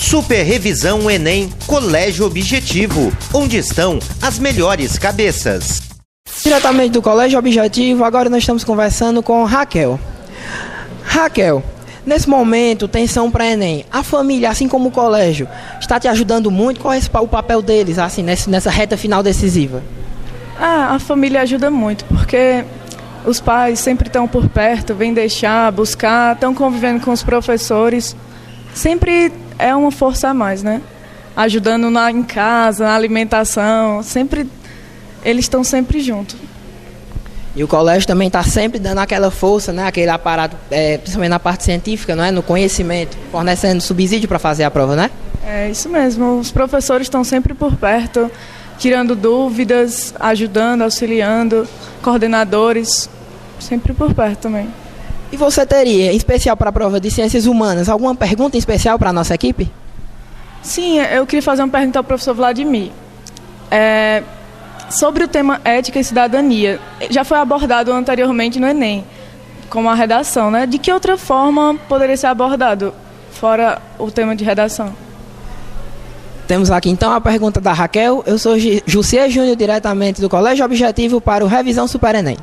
Super Revisão Enem Colégio Objetivo, onde estão as melhores cabeças. Diretamente do Colégio Objetivo, agora nós estamos conversando com Raquel. Raquel, nesse momento, tensão para Enem. A família, assim como o colégio, está te ajudando muito? Qual é o papel deles assim, nessa reta final decisiva? A família ajuda muito, porque os pais sempre estão por perto, vêm deixar, buscar, estão convivendo com os professores. Sempre é uma força a mais, né? Ajudando em casa, na alimentação, eles estão sempre juntos. E o colégio também está sempre dando aquela força, né? Aquele aparato, principalmente na parte científica, não é? No conhecimento, fornecendo subsídio para fazer a prova, né? É isso mesmo, os professores estão sempre por perto, tirando dúvidas, ajudando, auxiliando, coordenadores, sempre por perto também. E você teria, em especial para a prova de Ciências Humanas, alguma pergunta em especial para a nossa equipe? Sim, eu queria fazer uma pergunta ao professor Vladimir. Sobre o tema ética e cidadania, já foi abordado anteriormente no Enem, como a redação, né? De que outra forma poderia ser abordado, fora o tema de redação? Temos aqui então a pergunta da Raquel. Eu sou Jussier Júnior, diretamente do Colégio Objetivo para o Revisão Super Enem.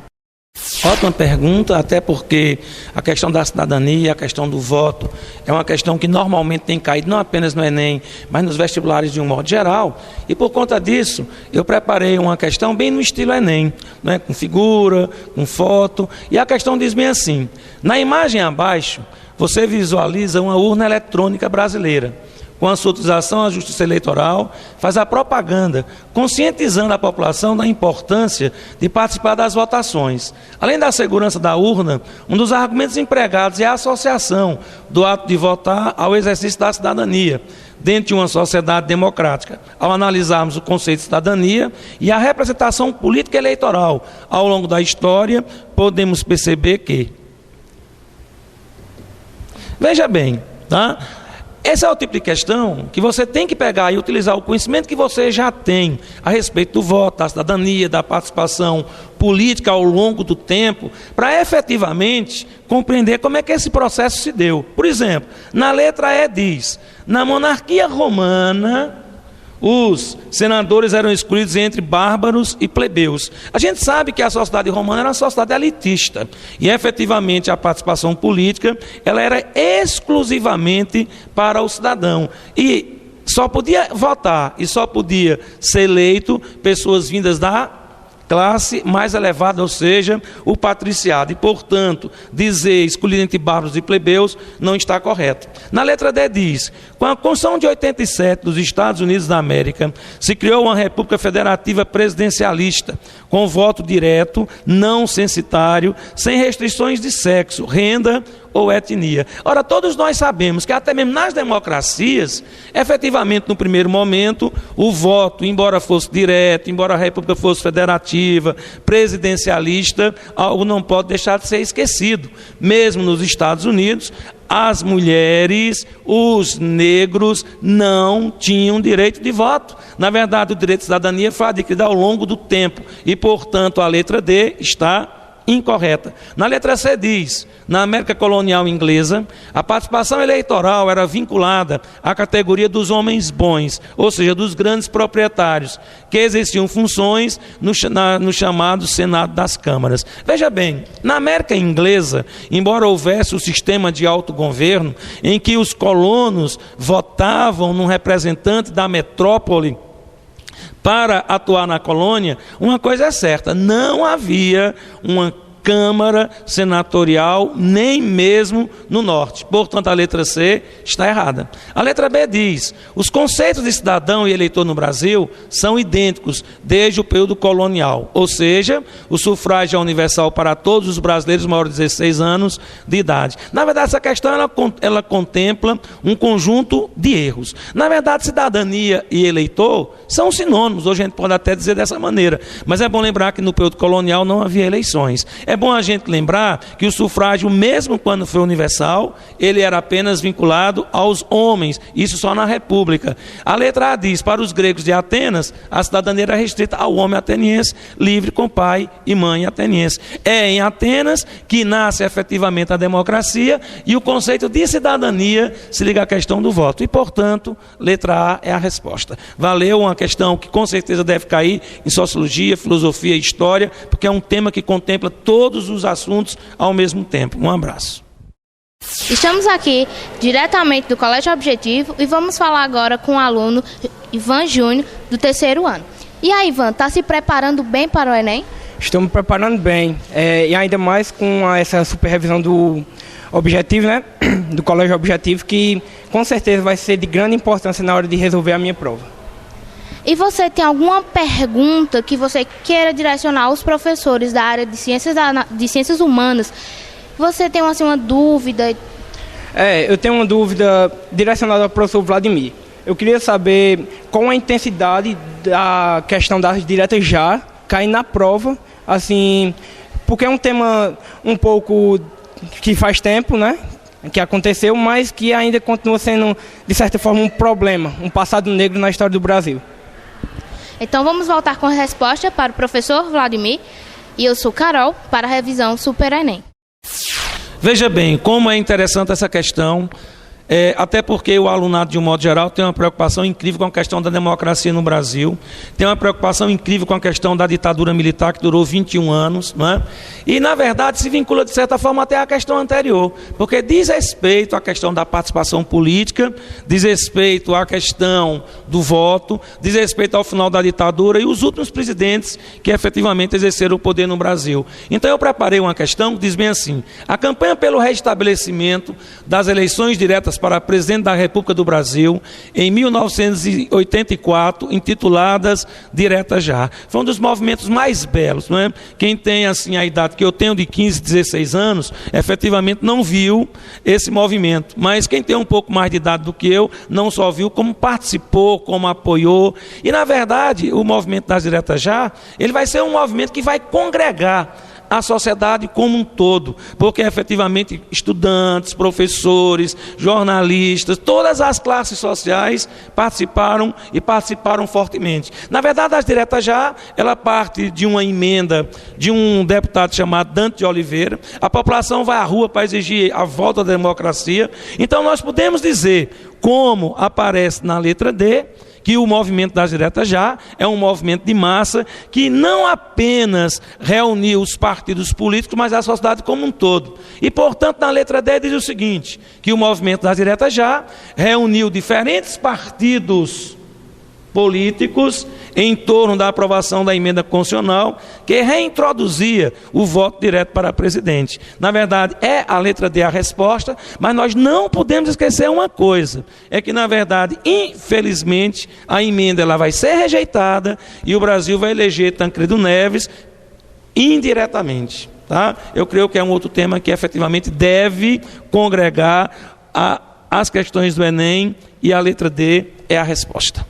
Ótima pergunta, até porque a questão da cidadania, a questão do voto, é uma questão que normalmente tem caído não apenas no Enem, mas nos vestibulares de um modo geral. E por conta disso, eu preparei uma questão bem no estilo Enem, né, com figura, com foto. E a questão diz bem assim: na imagem abaixo, você visualiza uma urna eletrônica brasileira. Com a sua utilização, a Justiça Eleitoral faz a propaganda, conscientizando a população da importância de participar das votações. Além da segurança da urna, um dos argumentos empregados é a associação do ato de votar ao exercício da cidadania, dentro de uma sociedade democrática. Ao analisarmos o conceito de cidadania e a representação política eleitoral ao longo da história, podemos perceber que... Veja bem, tá? Esse é o tipo de questão que você tem que pegar e utilizar o conhecimento que você já tem a respeito do voto, da cidadania, da participação política ao longo do tempo, para efetivamente compreender como é que esse processo se deu. Por exemplo, na letra E diz: na monarquia romana, os senadores eram escolhidos entre bárbaros e plebeus. A gente sabe que a sociedade romana era uma sociedade elitista e efetivamente a participação política ela era exclusivamente para o cidadão e só podia votar e só podia ser eleito pessoas vindas da classe mais elevada, ou seja, o patriciado. E, portanto, dizer escolhido entre bárbaros e plebeus não está correto. Na letra D diz: com a Constituição de 87 dos Estados Unidos da América, se criou uma república federativa presidencialista, com voto direto, não censitário, sem restrições de sexo, renda ou etnia. Ora, todos nós sabemos que até mesmo nas democracias, efetivamente no primeiro momento, o voto, embora fosse direto, embora a república fosse federativa, presidencialista, algo não pode deixar de ser esquecido. Mesmo nos Estados Unidos, as mulheres, os negros não tinham direito de voto. Na verdade, o direito de cidadania foi adquirido ao longo do tempo e, portanto, a letra D está incorreta. Na letra C diz: na América colonial inglesa, a participação eleitoral era vinculada à categoria dos homens bons, ou seja, dos grandes proprietários, que exerciam funções no chamado Senado das Câmaras. Veja bem, na América inglesa, embora houvesse o sistema de autogoverno, em que os colonos votavam num representante da metrópole para atuar na colônia, uma coisa é certa: não havia uma Câmara Senatorial, nem mesmo no norte. Portanto, a letra C está errada. A letra B diz: os conceitos de cidadão e eleitor no Brasil são idênticos desde o período colonial, ou seja, o sufrágio é universal para todos os brasileiros maiores de 16 anos de idade. Na verdade, essa questão ela contempla um conjunto de erros. Na verdade, cidadania e eleitor são sinônimos, hoje a gente pode até dizer dessa maneira, mas é bom lembrar que no período colonial não havia eleições. É bom a gente lembrar que o sufrágio, mesmo quando foi universal, ele era apenas vinculado aos homens, isso só na República. A letra A diz, para os gregos de Atenas, a cidadania era restrita ao homem ateniense, livre com pai e mãe ateniense. É em Atenas que nasce efetivamente a democracia e o conceito de cidadania se liga à questão do voto. E, portanto, letra A é a resposta. Valeu, uma questão que com certeza deve cair em sociologia, filosofia e história, porque é um tema que contempla todos os assuntos ao mesmo tempo. Um abraço. Estamos aqui diretamente do Colégio Objetivo e vamos falar agora com o aluno Ivan Júnior, do 3º ano. E aí, Ivan, está se preparando bem para o Enem? Estou me preparando bem, e ainda mais com essa superrevisão do Objetivo, né? Do Colégio Objetivo, que com certeza vai ser de grande importância na hora de resolver a minha prova. E você tem alguma pergunta que você queira direcionar aos professores da área de ciências humanas? Você tem assim, uma dúvida? Eu tenho uma dúvida direcionada ao professor Vladimir. Eu queria saber qual a intensidade da questão das diretas já cair na prova, assim, porque é um tema um pouco que faz tempo, né, que aconteceu, mas que ainda continua sendo, de certa forma, um problema, um passado negro na história do Brasil. Então vamos voltar com a resposta para o professor Vladimir. E eu sou Carol, para a revisão Super Enem. Veja bem, como é interessante essa questão, até porque o alunado, de um modo geral, tem uma preocupação incrível com a questão da democracia no Brasil, tem uma preocupação incrível com a questão da ditadura militar, que durou 21 anos, não é? E, na verdade, se vincula, de certa forma, até à questão anterior, porque diz respeito à questão da participação política, diz respeito à questão do voto, diz respeito ao final da ditadura e os últimos presidentes que efetivamente exerceram o poder no Brasil. Então, eu preparei uma questão que diz bem assim: a campanha pelo restabelecimento das eleições diretas para presidente da República do Brasil, em 1984, intituladas Direta Já. Foi um dos movimentos mais belos, não é? Quem tem assim a idade que eu tenho, de 15, 16 anos, efetivamente não viu esse movimento, mas quem tem um pouco mais de idade do que eu, não só viu, como participou, como apoiou. E, na verdade, o movimento das Diretas Já, ele vai ser um movimento que vai congregar a sociedade como um todo, porque efetivamente estudantes, professores, jornalistas, todas as classes sociais participaram e participaram fortemente. Na verdade, as Diretas Já, ela parte de uma emenda de um deputado chamado Dante de Oliveira. A população vai à rua para exigir a volta da democracia. Então nós podemos dizer, como aparece na letra D, que o movimento das Diretas Já é um movimento de massa que não apenas reuniu os partidos políticos, mas a sociedade como um todo. E, portanto, na letra D diz o seguinte, que o movimento das Diretas Já reuniu diferentes partidos políticos em torno da aprovação da emenda constitucional que reintroduzia o voto direto para presidente. Na verdade, a letra D a resposta, mas nós não podemos esquecer uma coisa, é que, na verdade, infelizmente, a emenda ela vai ser rejeitada e o Brasil vai eleger Tancredo Neves indiretamente. Tá? Eu creio que é um outro tema que efetivamente deve congregar as questões do Enem, e a letra D é a resposta.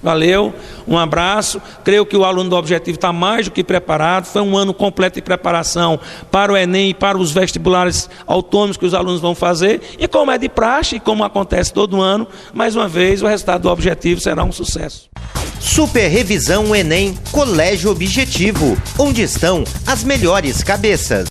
Valeu, um abraço. Creio que o aluno do Objetivo está mais do que preparado. Foi um ano completo de preparação para o Enem e para os vestibulares autônomos que os alunos vão fazer. E como é de praxe, e como acontece todo ano, mais uma vez o resultado do Objetivo será um sucesso. Super Revisão Enem Colégio Objetivo, onde estão as melhores cabeças.